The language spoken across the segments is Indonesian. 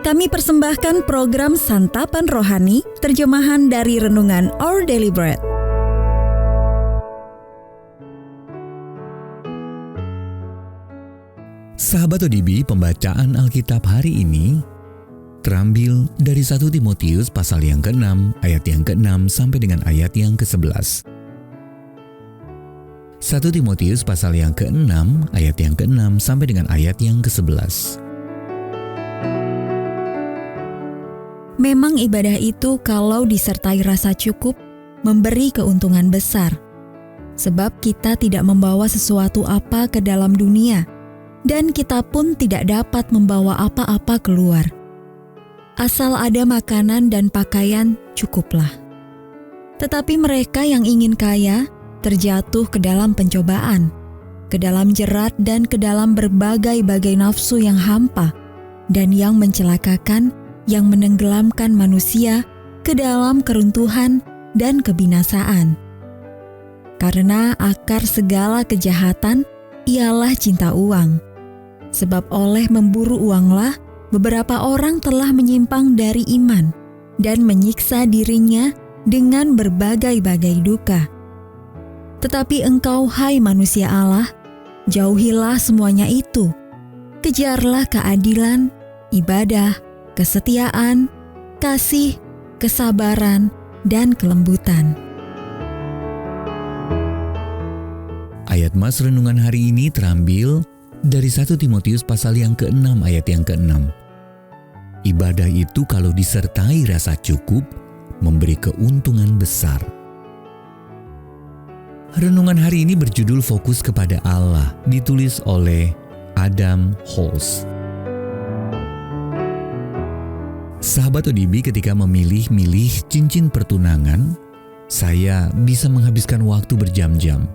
Kami persembahkan program Santapan Rohani, terjemahan dari Renungan Our Daily Bread. Sahabat ODB, pembacaan Alkitab hari ini terambil dari 1 Timotius pasal yang ke-6, ayat yang ke-6 sampai dengan ayat yang ke-11. 1 Timotius pasal yang ke-6, ayat yang ke-6 sampai dengan ayat yang ke-11. Memang ibadah itu kalau disertai rasa cukup, memberi keuntungan besar. Sebab kita tidak membawa sesuatu apa ke dalam dunia, dan kita pun tidak dapat membawa apa-apa keluar. Asal ada makanan dan pakaian, cukuplah. Tetapi mereka yang ingin kaya, terjatuh ke dalam pencobaan, ke dalam jerat dan ke dalam berbagai-bagai nafsu yang hampa, dan yang mencelakakan, yang menenggelamkan manusia ke dalam keruntuhan dan kebinasaan. Karena akar segala kejahatan ialah cinta uang. Sebab oleh memburu uanglah beberapa orang telah menyimpang dari iman dan menyiksa dirinya dengan berbagai-bagai duka. Tetapi engkau, hai manusia Allah, jauhilah semuanya itu. Kejarlah keadilan, ibadah, kesetiaan, kasih, kesabaran, dan kelembutan. Ayat Mas Renungan hari ini terambil dari 1 Timotius pasal yang ke-6 ayat yang ke-6. Ibadah itu kalau disertai rasa cukup, memberi keuntungan besar. Renungan hari ini berjudul Fokus kepada Allah, ditulis oleh Adam Holz. Sahabat ODB, ketika memilih-milih cincin pertunangan, saya bisa menghabiskan waktu berjam-jam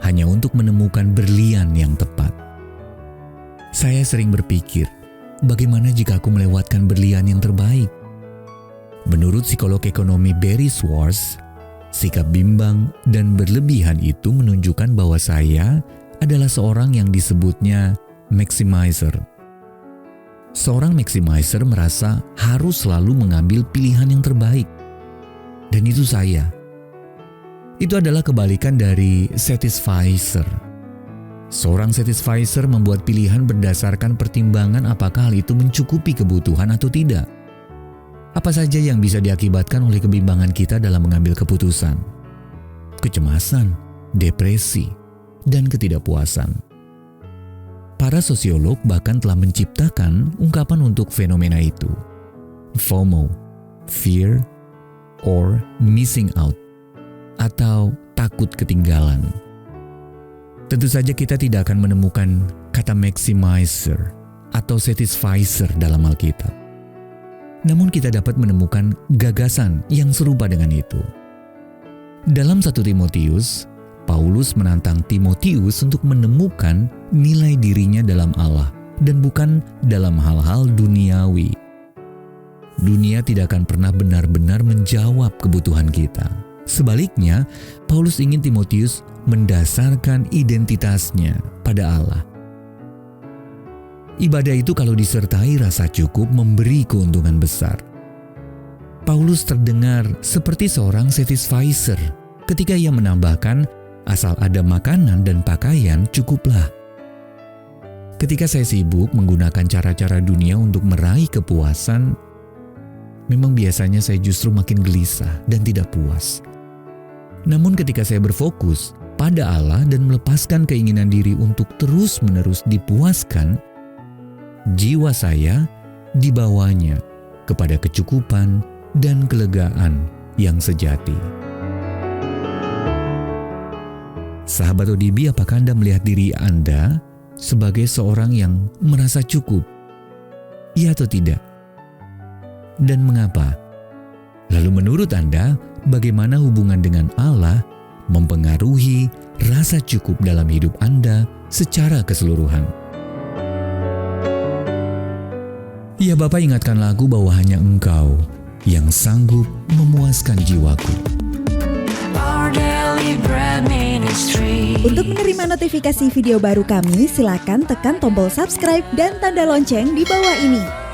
hanya untuk menemukan berlian yang tepat. Saya sering berpikir, bagaimana jika aku melewatkan berlian yang terbaik? Menurut psikolog ekonomi Barry Schwartz, sikap bimbang dan berlebihan itu menunjukkan bahwa saya adalah seorang yang disebutnya maximizer. Seorang maximizer merasa harus selalu mengambil pilihan yang terbaik. Dan itu saya. Itu adalah kebalikan dari satisficer. Seorang satisficer membuat pilihan berdasarkan pertimbangan apakah hal itu mencukupi kebutuhan atau tidak. Apa saja yang bisa diakibatkan oleh kebimbangan kita dalam mengambil keputusan? Kecemasan, depresi, dan ketidakpuasan. Para sosiolog bahkan telah menciptakan ungkapan untuk fenomena itu. FOMO, fear or missing out, atau takut ketinggalan. Tentu saja kita tidak akan menemukan kata maximizer atau satisficer dalam Alkitab. Namun kita dapat menemukan gagasan yang serupa dengan itu. Dalam 1 Timotius, Paulus menantang Timotius untuk menemukan nilai dirinya dalam Allah dan bukan dalam hal-hal duniawi. Dunia tidak akan pernah benar-benar menjawab kebutuhan kita. Sebaliknya, Paulus ingin Timotius mendasarkan identitasnya pada Allah. Ibadah itu kalau disertai rasa cukup memberi keuntungan besar. Paulus terdengar seperti seorang satisficer ketika ia menambahkan, asal ada makanan dan pakaian, cukuplah. Ketika saya sibuk menggunakan cara-cara dunia untuk meraih kepuasan, memang biasanya saya justru makin gelisah dan tidak puas. Namun ketika saya berfokus pada Allah dan melepaskan keinginan diri untuk terus-menerus dipuaskan, jiwa saya dibawanya kepada kecukupan dan kelegaan yang sejati. Sahabat ODB, apakah Anda melihat diri Anda sebagai seorang yang merasa cukup? Iya atau tidak? Dan mengapa? Lalu menurut Anda, bagaimana hubungan dengan Allah mempengaruhi rasa cukup dalam hidup Anda secara keseluruhan? Ya, Bapa ingatkan lagu bahwa hanya Engkau yang sanggup memuaskan jiwaku. Our daily Holy Bread Ministry. Untuk menerima notifikasi video baru kami, silakan tekan tombol subscribe dan tanda lonceng di bawah ini.